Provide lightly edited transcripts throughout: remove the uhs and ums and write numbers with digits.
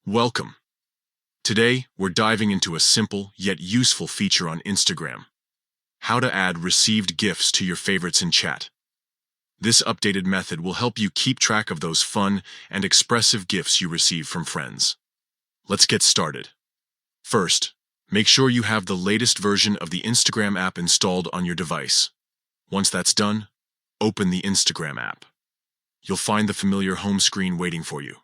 Welcome. Today, we're diving into a simple yet useful feature on Instagram: how to add received GIFs to your favorites in chat. This updated method will help you keep track of those fun and expressive GIFs you receive from friends. Let's get started. First, make sure you have the latest version of the Instagram app installed on your device. Once that's done, open the Instagram app. You'll find the familiar home screen waiting for you.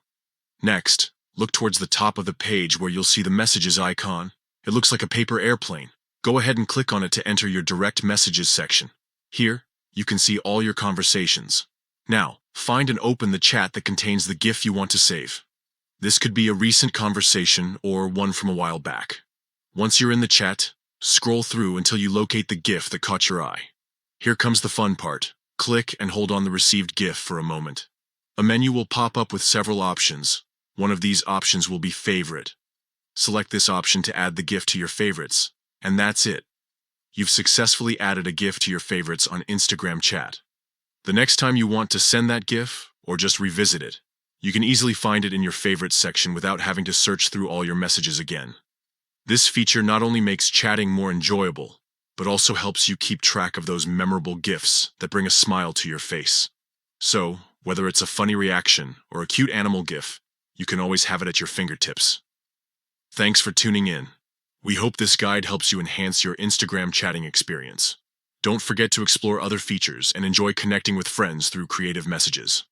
Next, look towards the top of the page where you'll see the messages icon. It looks like a paper airplane. Go ahead and click on it to enter your direct messages section. Here, you can see all your conversations. Now, find and open the chat that contains the GIF you want to save. This could be a recent conversation or one from a while back. Once you're in the chat, scroll through until you locate the GIF that caught your eye. Here comes the fun part. Click and hold on the received GIF for a moment. A menu will pop up with several options. One of these options will be Favorite. Select this option to add the GIF to your favorites, and that's it. You've successfully added a GIF to your favorites on Instagram chat. The next time you want to send that GIF, or just revisit it, you can easily find it in your favorites section without having to search through all your messages again. This feature not only makes chatting more enjoyable, but also helps you keep track of those memorable GIFs that bring a smile to your face. So, whether it's a funny reaction or a cute animal GIF, you can always have it at your fingertips. Thanks for tuning in. We hope this guide helps you enhance your Instagram chatting experience. Don't forget to explore other features and enjoy connecting with friends through creative messages.